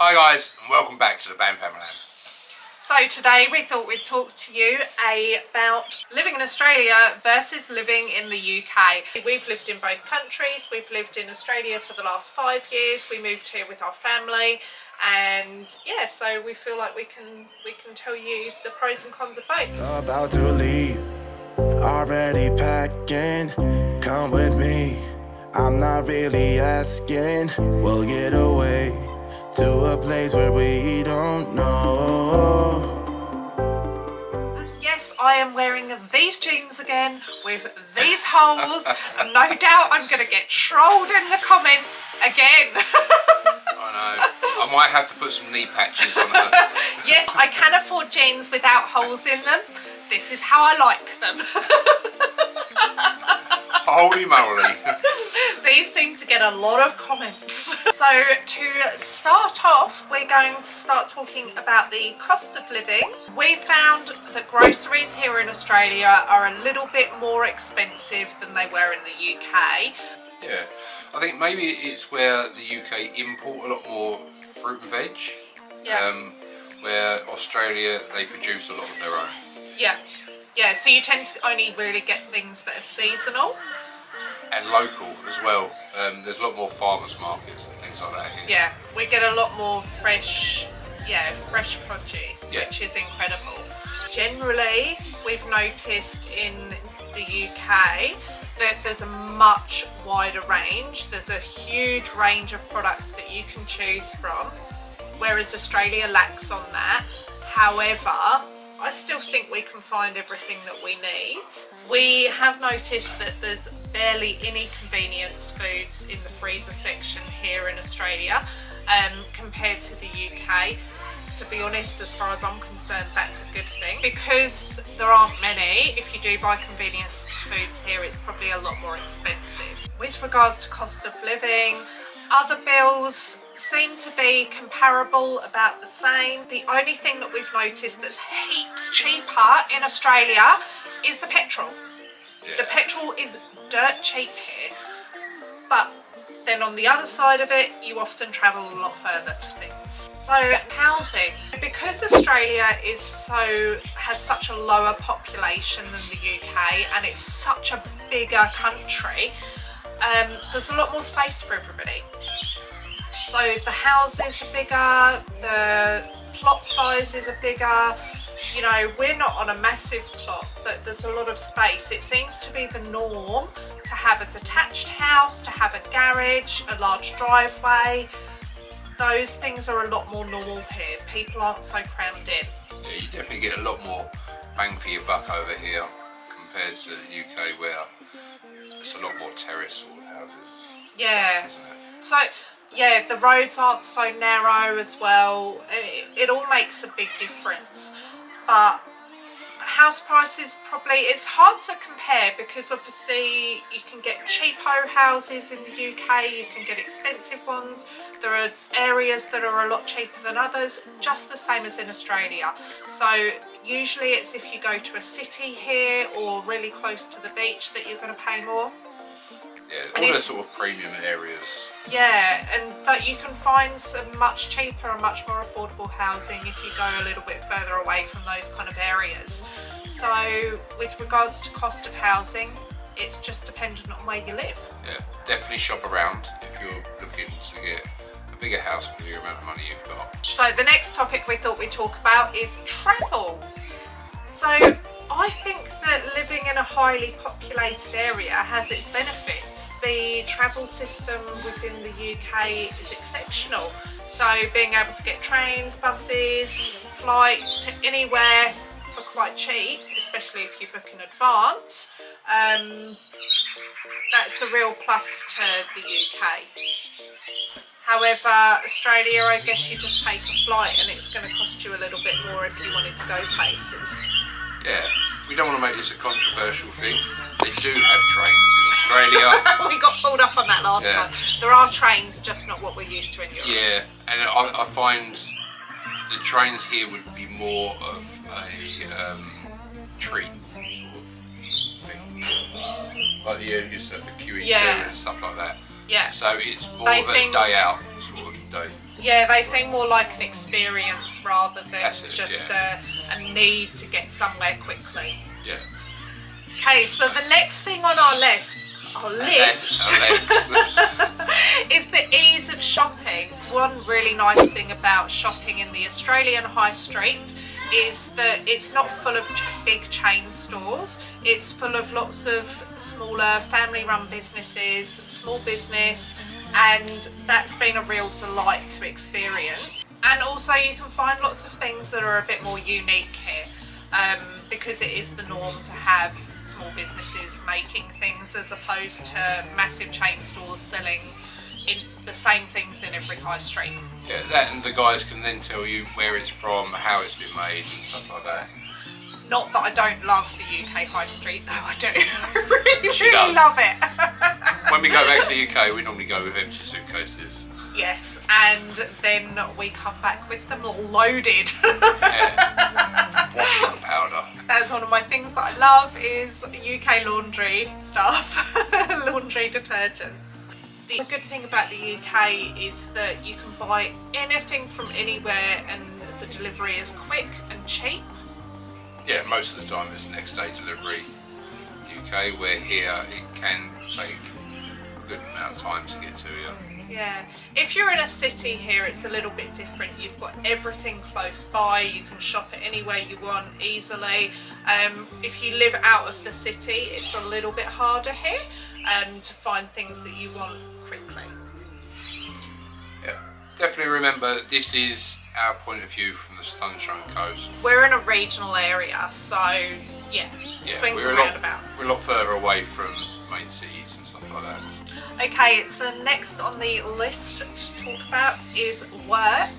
Hi guys, and welcome back to the BAM Famalam. So today we thought we'd talk to you about living in Australia versus living in the UK. We've lived in both countries. We've lived in Australia for the last 5 years. We moved here with our family, and yeah, so we feel like we can tell you the pros and cons of both. About to leave, already packing. Come with me, I'm not really asking. We'll get away to a place where we don't know. Yes, I am wearing these jeans again with these holes, and no doubt I'm going to get trolled in the comments again. I know, I might have to put some knee patches on her. Yes, I can afford jeans without holes in them. This is how I like them. Holy moly. These seem to get a lot of comments. So to start off, we're going to start talking about the cost of living. We found that groceries here in Australia are a little bit more expensive than they were in the UK. Yeah, I think maybe it's where the UK import a lot more fruit and veg. Yeah. Where Australia, they produce a lot of their own. Yeah, so you tend to only really get things that are seasonal. And local as well. There's a lot more farmers markets and things like that here. Yeah, we get a lot more fresh produce, which is incredible. Generally, we've noticed in the UK that there's a much wider range. There's a huge range of products that you can choose from, whereas Australia lacks on that. However, I still think we can find everything that we need. We have noticed that there's barely any convenience foods in the freezer section here in Australia compared to the UK. To be honest, as far as I'm concerned, that's a good thing. Because there aren't many, if you do buy convenience foods here, it's probably a lot more expensive. With regards to cost of living, other bills seem to be comparable, about the same. The only thing that we've noticed that's heaps cheaper in Australia is the petrol. Yeah. The petrol is dirt cheap here, but then on the other side of it, you often travel a lot further to things. So housing, because Australia has such a lower population than the UK, and it's such a bigger country, there's a lot more space for everybody. So the houses are bigger, the plot sizes are bigger. You know, we're not on a massive plot, but there's a lot of space. It seems to be the norm to have a detached house, to have a garage, a large driveway. Those things are a lot more normal here. People aren't so crammed in. Yeah, you definitely get a lot more bang for your buck over here compared to the UK, where it's a lot more terrace sort of houses. Yeah. Isn't it? So, yeah, the roads aren't so narrow as well. It all makes a big difference. But house prices, probably, it's hard to compare because obviously you can get cheapo houses in the UK, you can get expensive ones. There are areas that are a lot cheaper than others, just the same as in Australia. So usually it's if you go to a city here or really close to the beach that you're going to pay more. Yeah, all those sort of premium areas. Yeah, but you can find some much cheaper and much more affordable housing if you go a little bit further away from those kind of areas. So with regards to cost of housing, it's just dependent on where you live. Yeah, definitely shop around if you're looking to get a bigger house for the amount of money you've got. So the next topic we thought we'd talk about is travel. So I think that living in a highly populated area has its benefits. The travel system within the UK is exceptional. So being able to get trains, buses, flights to anywhere for quite cheap, especially if you book in advance, that's a real plus to the UK. However, Australia, I guess you just take a flight and it's going to cost you a little bit more if you wanted to go places. Yeah, we don't want to make this a controversial thing. They do have trains in Australia. We got pulled up on that last time. There are trains, just not what we're used to in Europe. Yeah, and I find the trains here would be more of a treat sort of thing. Like you used to have the queuing too and stuff like that. Yeah. So it's more of a day out sort of day. Yeah, they seem more like an experience rather than just a need to get somewhere quickly. Yeah. Okay, so the next thing on our list is the ease of shopping. One really nice thing about shopping in the Australian high street is that it's not full of big chain stores. It's full of lots of smaller family-run businesses, small business, and that's been a real delight to experience. And also you can find lots of things that are a bit more unique here, because it is the norm to have small businesses making things as opposed to massive chain stores selling in the same things in every high street. Yeah, that, and the guys can then tell you where it's from, how it's been made and stuff like that. Not that I don't love the UK high street, though. I do. I really love it. When we go back to the UK, we normally go with empty suitcases. Yes, and then we come back with them loaded. Yeah. Washing powder. That's one of my things that I love is UK laundry stuff, laundry detergents. The good thing about the UK is that you can buy anything from anywhere and the delivery is quick and cheap. Yeah, most of the time it's next day delivery. UK, where here it can take a good amount of time to get to you. Yeah, if you're in a city here it's a little bit different. You've got everything close by, you can shop it anywhere you want easily. If you live out of the city it's a little bit harder here to find things that you want quickly. Yeah, definitely remember this is our point of view from the Sunshine Coast. We're in a regional area, so yeah swings and roundabouts. We're a lot further away from main cities and stuff like that. Okay, so next on the list to talk about is work.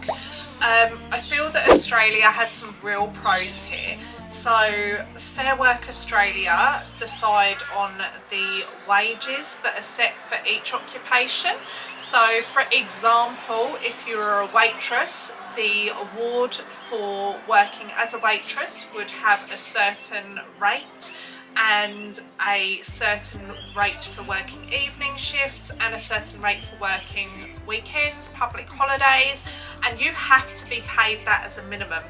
I feel that Australia has some real pros here. So Fair Work Australia decide on the wages that are set for each occupation. So for example, if you're a waitress, the award for working as a waitress would have a certain rate, and a certain rate for working evening shifts and a certain rate for working weekends, public holidays, and you have to be paid that as a minimum.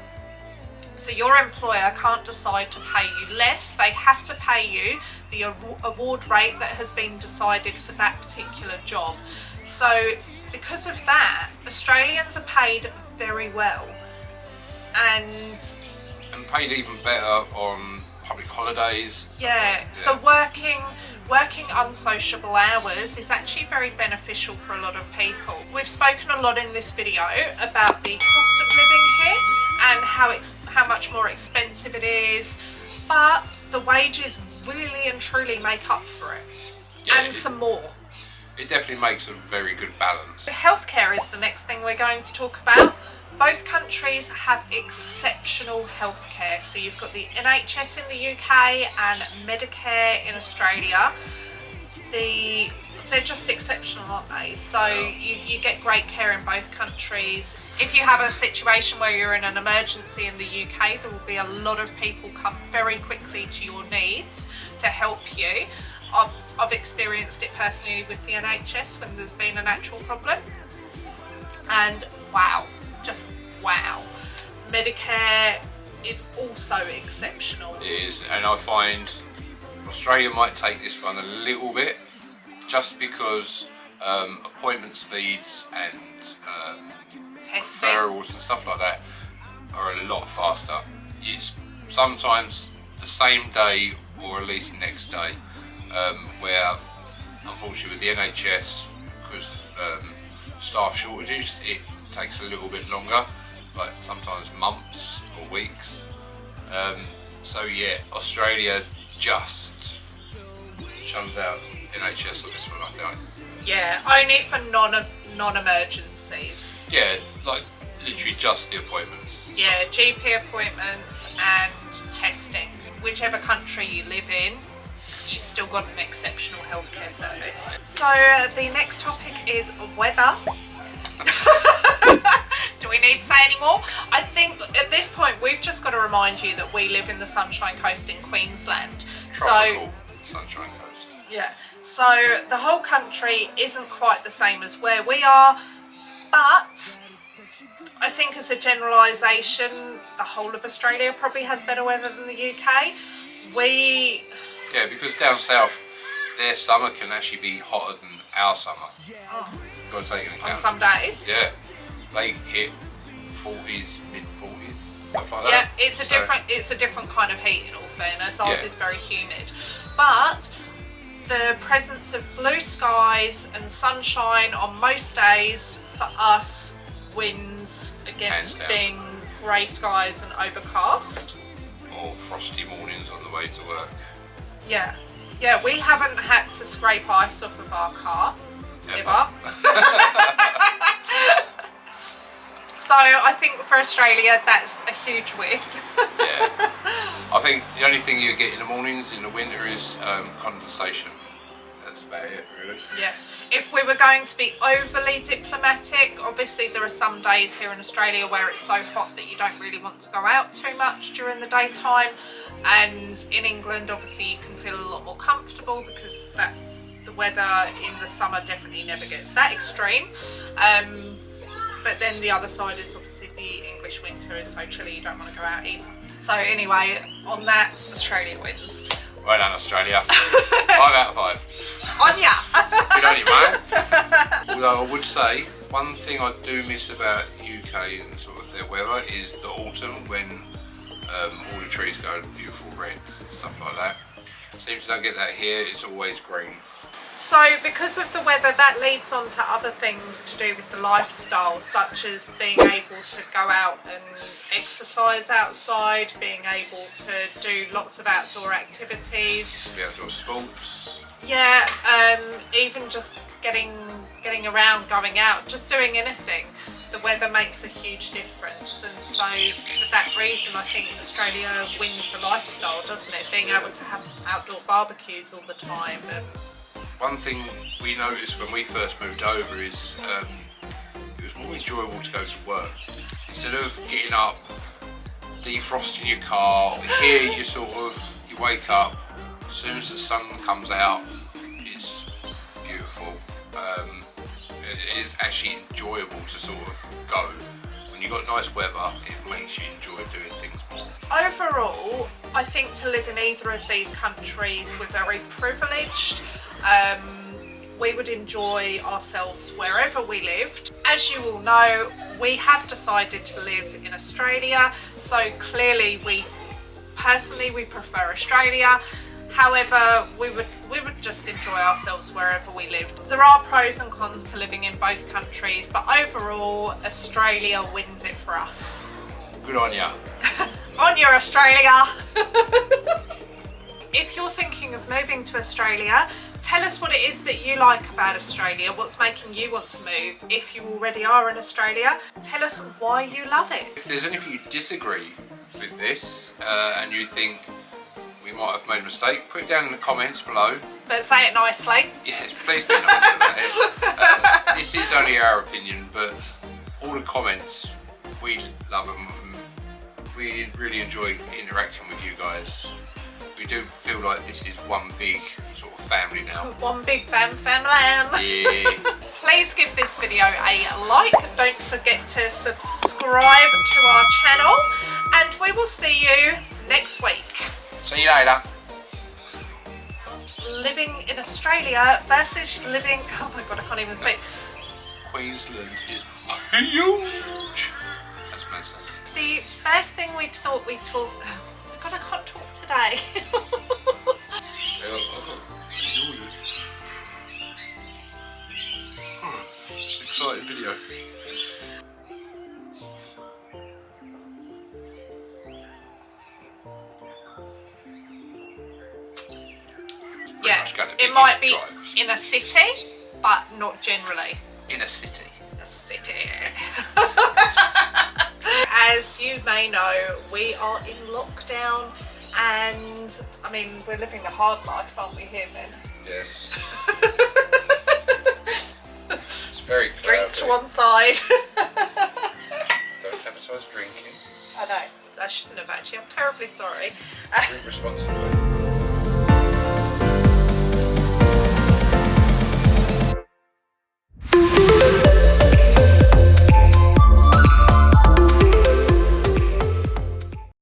So your employer can't decide to pay you less, they have to pay you the award rate that has been decided for that particular job. So because of that, Australians are paid very well, and paid even better on public holidays. Yeah, so working unsociable hours is actually very beneficial for a lot of people. We've spoken a lot in this video about the cost of living here and how much more expensive it is, but the wages really and truly make up for it, and some more. It definitely makes a very good balance. Healthcare is the next thing we're going to talk about. Both countries have exceptional healthcare. So you've got the NHS in the UK and Medicare in Australia. They're just exceptional, aren't they? So you get great care in both countries. If you have a situation where you're in an emergency in the UK, there will be a lot of people come very quickly to your needs to help you. I've experienced it personally with the NHS when there's been an actual problem, and wow, just wow. Medicare is also exceptional. It is, and I find Australia might take this one a little bit, just because appointment speeds and referrals and stuff like that are a lot faster. It's sometimes the same day or at least next day, where unfortunately with the NHS, because staff shortages, it takes a little bit longer, like sometimes months or weeks. So yeah, Australia just shuns out NHS on this one, I think. Yeah, only for non-emergencies. Yeah, like literally just the appointments. Yeah, GP appointments and testing. Whichever country you live in, you've still got an exceptional healthcare service. So the next topic is weather. Do we need to say any more? I think at this point we've just got to remind you that we live in the Sunshine Coast in Queensland. Tropical Sunshine Coast. Yeah, so the whole country isn't quite the same as where we are, but I think as a generalisation, the whole of Australia probably has better weather than the UK. Yeah, because down south, their summer can actually be hotter than our summer. Got to take into account. On some days. Yeah, they hit 40s, mid-40s, stuff like Yeah, that. it's a different kind of heat in all fairness. Ours is very humid. But the presence of blue skies and sunshine on most days for us wins against being grey skies and overcast. Or frosty mornings on the way to work. Yeah. Yeah, we haven't had to scrape ice off of our car. Ever. So I think for Australia that's a huge win. Yeah. I think the only thing you get in the mornings in the winter is condensation. That's about it, really. Yeah. If we were going to be overly diplomatic, obviously there are some days here in Australia where it's so hot that you don't really want to go out too much during the daytime, and in England obviously you can feel a lot more comfortable because the weather in the summer definitely never gets that extreme. But then the other side is obviously the English winter is so chilly you don't want to go out either. So anyway, on that, Australia wins. Well done, Australia. 5 out of 5. On ya! Good on you, mate. Although I would say, one thing I do miss about UK and sort of their weather is the autumn when all the trees go beautiful reds and stuff like that. Seems to don't get that here, it's always green. So because of the weather, that leads on to other things to do with the lifestyle, such as being able to go out and exercise outside, being able to do lots of outdoor activities. The outdoor sports. Yeah, even just getting around, going out, just doing anything. The weather makes a huge difference, and so for that reason I think Australia wins the lifestyle, doesn't it? Being able to have outdoor barbecues all the time. And one thing we noticed when we first moved over is it was more enjoyable to go to work. Instead of getting up, defrosting your car, here you wake up, as soon as the sun comes out, it's beautiful. It is actually enjoyable to sort of go. When you've got nice weather, it makes you enjoy doing things more. overall, I think to live in either of these countries, we're very privileged. We would enjoy ourselves wherever we lived. As you all know, we have decided to live in Australia, so clearly we prefer Australia. However, we would just enjoy ourselves wherever we lived. There are pros and cons to living in both countries, but overall, Australia wins it for us. Good on ya. On your Australia! If you're thinking of moving to Australia, tell us what it is that you like about Australia, what's making you want to move. If you already are in Australia, tell us why you love it. If there's anything you disagree with this and you think we might have made a mistake, put it down in the comments below. But say it nicely. Yes, please be nice about it. This is only our opinion, but all the comments, we love them. We really enjoy interacting with you guys. We do feel like this is one big sort of family now. One big BAM Famalam. Yeah. Please give this video a like. Don't forget to subscribe to our channel. And we will see you next week. See you later. Living in Australia versus living... Oh my god, I can't even speak. Queensland is huge. That's what it says. The first thing we thought we'd talk... Oh my god, I can't talk today. It's an exciting video. Yeah, it might be in a city, but not generally. In a city. A city. As you may know, we are in lockdown, and I mean, we're living the hard life, aren't we, here, Ben? Yes. It's very cloudy. Drinks to one side. Don't advertise drinking. I know, I shouldn't have actually. I'm terribly sorry. Drink responsibly.